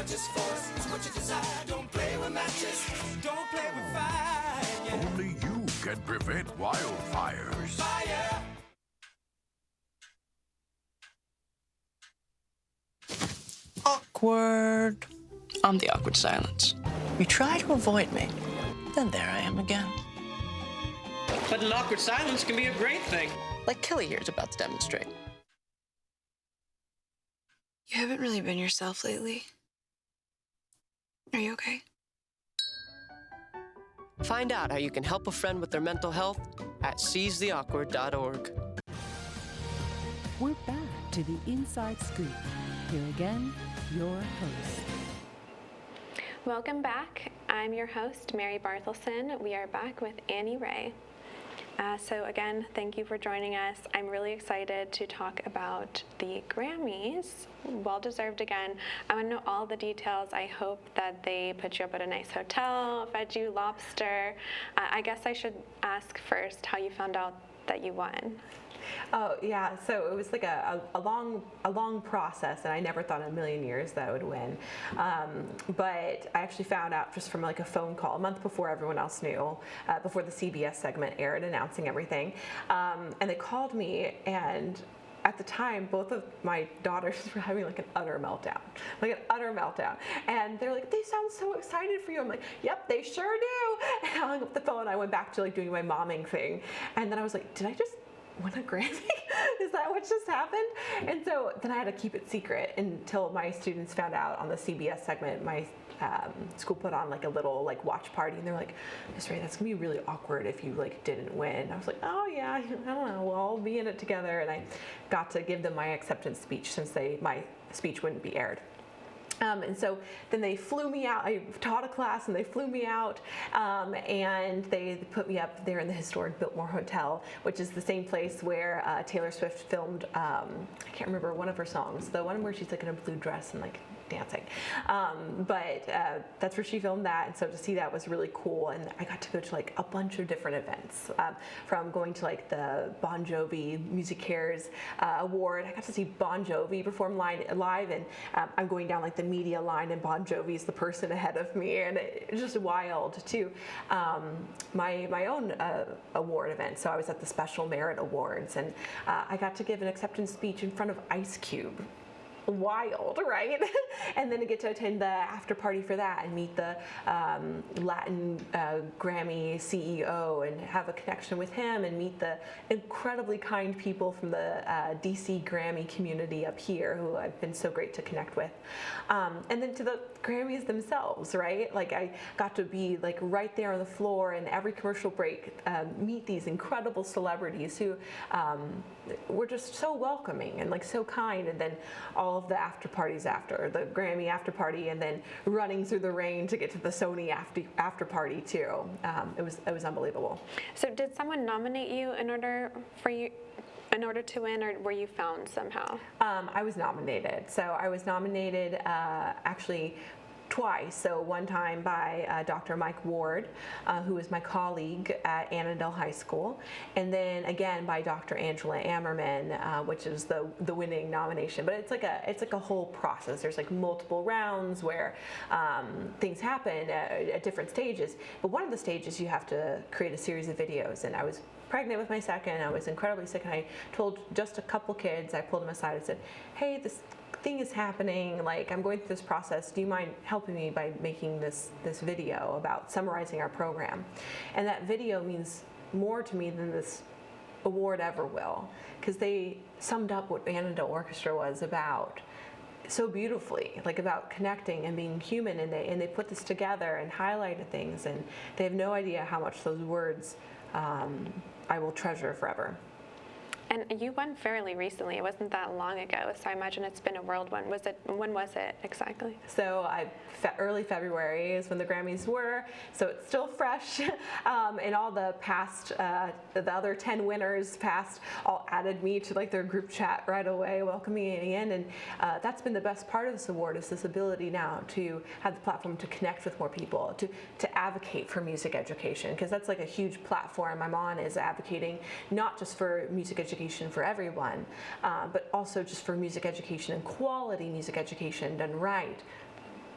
matches force. It's what you desire. Don't play with matches. Don't play with fire. Yeah. Only you can prevent wildfires. Fire. Awkward. I'm the awkward silence. You try to avoid me, then there I am again. But an awkward silence can be a great thing. Like Kelly here is about to demonstrate. You haven't really been yourself lately. Are you okay? Find out how you can help a friend with their mental health at seizetheawkward.org. We're back to the Inside Scoop. Here again, your host. Welcome back. I'm your host, Mary Barthelson. We are back with Annie Ray. So again, thank you for joining us. I'm really excited to talk about the Grammys. Well-deserved again. I want to know all the details. I hope that they put you up at a nice hotel, fed you lobster. I guess I should ask first how you found out that you won. Oh yeah, so it was like a long process, and I never thought in a million years that I would win. But I actually found out just from like a phone call a month before everyone else knew, before the CBS segment aired announcing everything. And they called me, and at the time, both of my daughters were having like an utter meltdown. And they're like, they sound so excited for you. I'm like, yep, they sure do. And I hung up the phone. I went back to like doing my momming thing. And then I was like, did I just win a Grammy? Is that what just happened? And so then I had to keep it secret until my students found out on the CBS segment. My school put on like a little like watch party, and they're like, Miss Ray, that's gonna be really awkward if you like didn't win. I was like, oh yeah, I don't know, we'll all be in it together. And I got to give them my acceptance speech since my speech wouldn't be aired. And so then they flew me out. I taught a class, and they flew me out, and they put me up there in the historic Biltmore Hotel, which is the same place where Taylor Swift filmed, I can't remember one of her songs, the one where she's like in a blue dress and like dancing. But that's where she filmed that, and so to see that was really cool. And I got to go to like a bunch of different events, from going to like the Bon Jovi Music Cares Award. I got to see Bon Jovi perform live, and I'm going down like the media line, and Bon Jovi's the person ahead of me, and it's just wild too. My own award event, so I was at the Special Merit Awards, and I got to give an acceptance speech in front of Ice Cube. Wild, right? And then to get to attend the after party for that and meet the Latin Grammy CEO and have a connection with him, and meet the incredibly kind people from the DC Grammy community up here who I've been so great to connect with. And then to the Grammys themselves, right? Like I got to be like right there on the floor, and every commercial break meet these incredible celebrities who were just so welcoming and like so kind. And then all of the after parties after the Grammy after party, and then running through the rain to get to the Sony after party too. It was unbelievable. So did someone nominate you in order to win, or were you found somehow? I was nominated. So I was nominated actually twice. So one time by Dr. Mike Ward, who was my colleague at Annandale High School, and then again by Dr. Angela Ammerman, which is the winning nomination. But it's like a whole process. There's like multiple rounds where things happen at different stages. But one of the stages you have to create a series of videos, and I was pregnant with my second. I was incredibly sick, and I told just a couple kids, I pulled them aside and said, hey, this thing is happening, like I'm going through this process, do you mind helping me by making this video about summarizing our program? And that video means more to me than this award ever will, because they summed up what Annandale Orchestra was about so beautifully, like about connecting and being human, and they put this together and highlighted things, and they have no idea how much those words I will treasure forever. And you won fairly recently. It wasn't that long ago, so I imagine it's been a whirlwind. When was it exactly? So early February is when the Grammys were, so it's still fresh. And all the past, the other 10 winners past, all added me to like their group chat right away, welcoming me in. And that's been the best part of this award, is this ability now to have the platform to connect with more people, to advocate for music education, because that's like a huge platform I'm on, is advocating not just for music education for everyone, but also just for music education and quality music education done right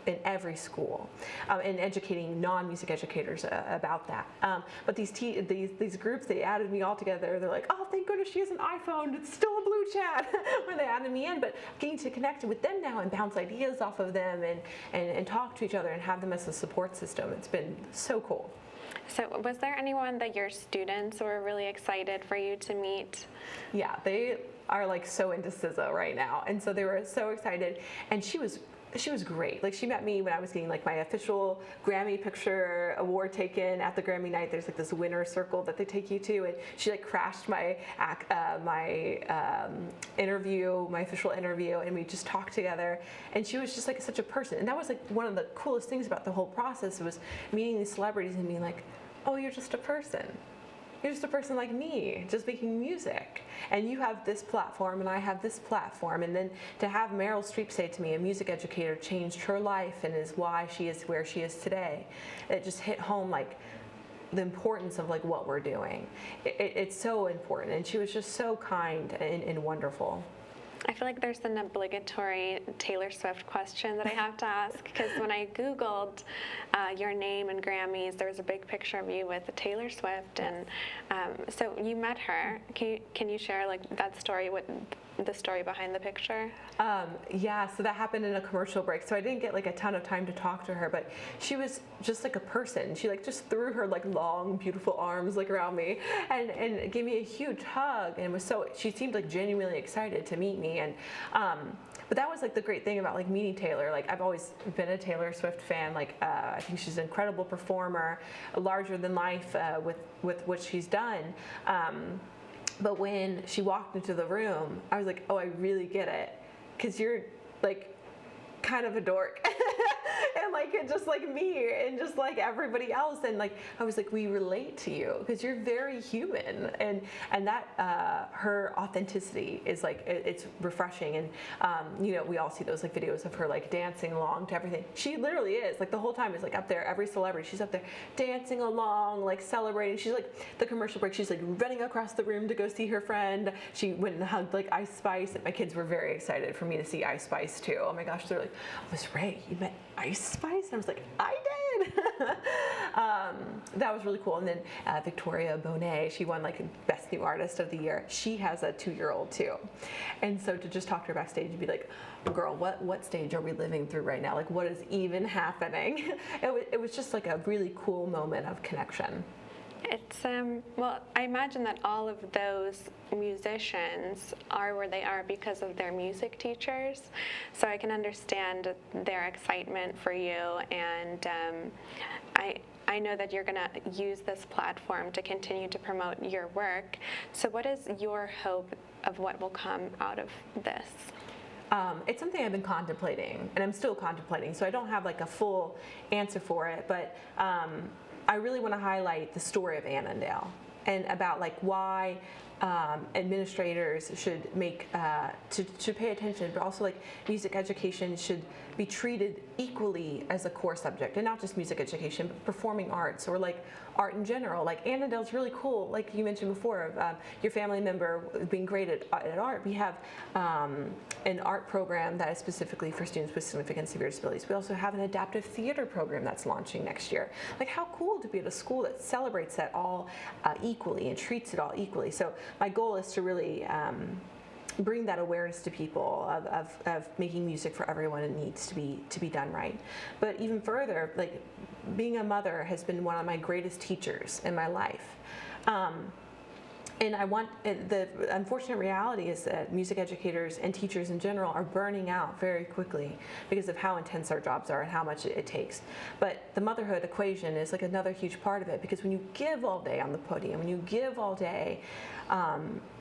in every school, and educating non-music educators about that. But these groups, they added me all together. They're like, oh, thank goodness she has an iPhone. It's still a blue chat when they added me in. But getting to connect with them now and bounce ideas off of them and talk to each other and have them as a support system, it's been so cool. So was there anyone that your students were really excited for you to meet? Yeah, they are like so into SZA right now, and so they were so excited. And she was great. Like, she met me when I was getting like my official Grammy picture award taken at the Grammy night. There's like this winner circle that they take you to, and she like crashed my interview, my official interview, and we just talked together. And she was just like such a person, and that was like one of the coolest things about the whole process, was meeting these celebrities and being like, oh, you're just a person. You're just a person like me, just making music. And you have this platform and I have this platform. And then to have Meryl Streep say to me, a music educator changed her life and is why she is where she is today, it just hit home like the importance of like what we're doing. It's so important. And she was just so kind and wonderful. I feel like there's an obligatory Taylor Swift question that I have to ask, because when I Googled your name and Grammys, there was a big picture of you with Taylor Swift, and so you met her. Can you share like that story, what the story behind the picture? Yeah, so that happened in a commercial break, so I didn't get like a ton of time to talk to her, but she was just like a person. She like just threw her like long, beautiful arms like around me and gave me a huge hug, and she seemed like genuinely excited to meet me. And but that was like the great thing about like meeting Taylor. Like, I've always been a Taylor Swift fan. Like, I think she's an incredible performer, larger than life with what she's done. But when she walked into the room, I was like, oh, I really get it, because you're like kind of a dork. And like just like me and just like everybody else, and like I was like, we relate to you because you're very human, and that her authenticity is like, it's refreshing. And you know, we all see those like videos of her like dancing along to everything. She literally is like the whole time is like up there, every celebrity she's up there dancing along, like celebrating. She's like, the commercial break, she's like running across the room to go see her friend. She went and hugged like Ice Spice, and my kids were very excited for me to see Ice Spice too. Oh my gosh, they're like, Miss Ray, you met Ice Spice? And I was like, I did. That was really cool. And then Victoria Bonet, she won like Best New Artist of the Year. She has a 2-year-old too. And so to just talk to her backstage and be like, girl, what stage are we living through right now? Like, what is even happening? It was just like a really cool moment of connection. It's, well, I imagine that all of those musicians are where they are because of their music teachers. So I can understand their excitement for you, and I know that you're going to use this platform to continue to promote your work. So what is your hope of what will come out of this? It's something I've been contemplating, and I'm still contemplating, so I don't have like a full answer for it, but I really want to highlight the story of Annandale and about like why administrators should make to pay attention, but also like music education should be treated equally as a core subject, and not just music education, but performing arts or like art in general. Like, Annandale's really cool, like you mentioned before, your family member being great at art. We have an art program that is specifically for students with significant severe disabilities. We also have an adaptive theater program that's launching next year. Like, how cool to be at a school that celebrates that all equally and treats it all equally. So my goal is to really bring that awareness to people of making music for everyone. It needs to be done right. But even further, like, being a mother has been one of my greatest teachers in my life. And the unfortunate reality is that music educators and teachers in general are burning out very quickly because of how intense our jobs are and how much it takes. But the motherhood equation is like another huge part of it, because when you give all day on the podium, when you give all day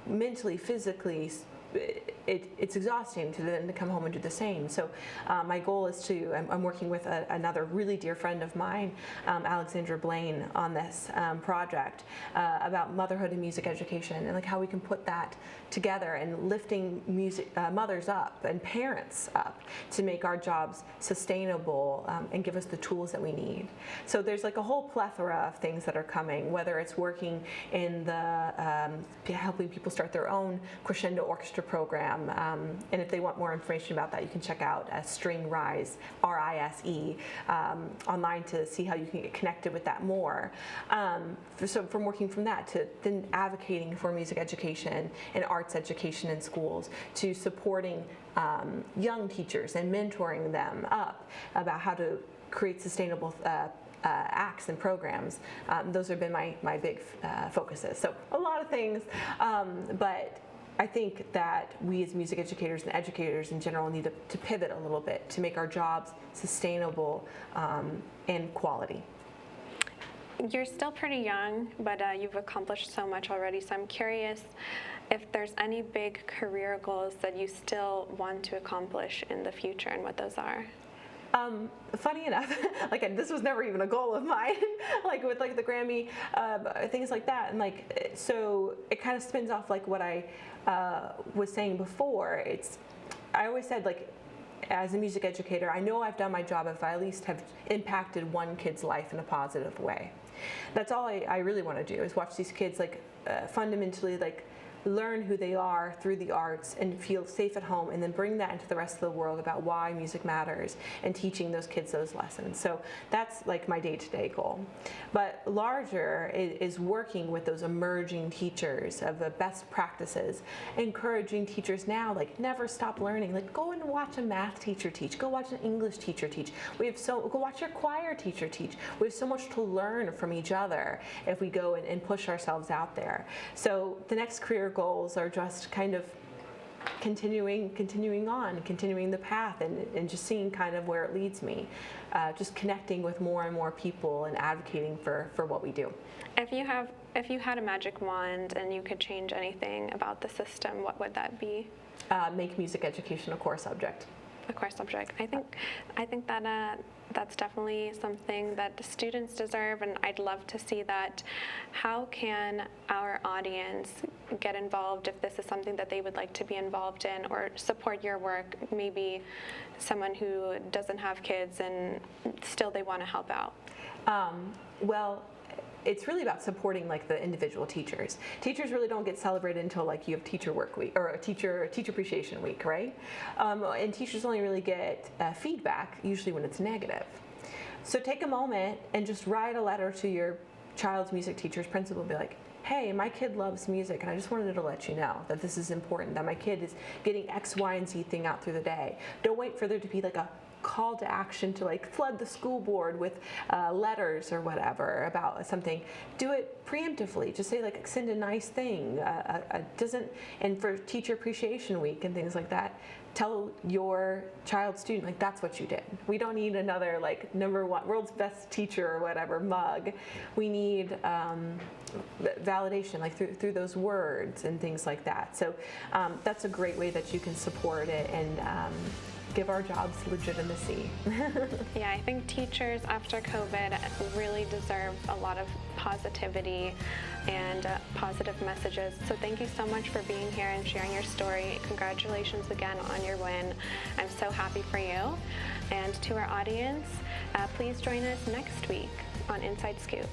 mentally, physically, it's exhausting to then to come home and do the same. So my goal is I'm working with another really dear friend of mine, Alexandra Blaine, on this project about motherhood and music education, and like how we can put that together and lifting mothers up and parents up to make our jobs sustainable and give us the tools that we need. So there's like a whole plethora of things that are coming, whether it's working in the helping people start their own crescendo orchestra program, program. And if they want more information about that, you can check out String Rise, RISE, online to see how you can get connected with that more. So from working from that to then advocating for music education and arts education in schools, to supporting young teachers and mentoring them up about how to create sustainable acts and programs. Those have been my big focuses. So a lot of things, but I think that we as music educators and educators in general need to pivot a little bit to make our jobs sustainable and quality. You're still pretty young, but you've accomplished so much already, so I'm curious if there's any big career goals that you still want to accomplish in the future and what those are. Funny enough, like this was never even a goal of mine, like with like the Grammy, things like that, and like so it kind of spins off like what I was saying before. I always said, like, as a music educator, I know I've done my job if I at least have impacted one kid's life in a positive way. That's all I really want to do, is watch these kids like fundamentally like learn who they are through the arts and feel safe at home, and then bring that into the rest of the world about why music matters and teaching those kids those lessons. So that's like my day-to-day goal. But larger is working with those emerging teachers of the best practices, encouraging teachers now, like, never stop learning. Like, go and watch a math teacher teach, go watch an English teacher teach. Go watch your choir teacher teach. We have so much to learn from each other if we go and push ourselves out there. So the next career goals are just kind of continuing the path and just seeing kind of where it leads me, just connecting with more and more people and advocating for what we do. If you had a magic wand and you could change anything about the system, what would that be? Make music education a core subject. A core subject. I think that that's definitely something that the students deserve, and I'd love to see that. How can our audience get involved if this is something that they would like to be involved in or support your work? Maybe someone who doesn't have kids and still they want to help out. Well, it's really about supporting like the individual teachers. Teachers really don't get celebrated until like you have teacher work week or a teacher appreciation week, right? And teachers only really get feedback usually when it's negative. So take a moment and just write a letter to your child's music teacher's principal and be like, hey, my kid loves music, and I just wanted to let you know that this is important, that my kid is getting X, Y, and Z thing out through the day. Don't wait for there to be like a call to action to like flood the school board with letters or whatever about something. Do it preemptively. Just say like, send a nice thing. And for Teacher Appreciation Week and things like that, tell your child student like that's what you did. We don't need another like #1 world's best teacher or whatever mug. We need validation like through those words and things like that. So that's a great way that you can support it and give our jobs legitimacy. Yeah, I think teachers after COVID really deserve a lot of positivity and positive messages. So thank you so much for being here and sharing your story. Congratulations again on your win. I'm so happy for you. And to our audience, please join us next week on Inside Scoop.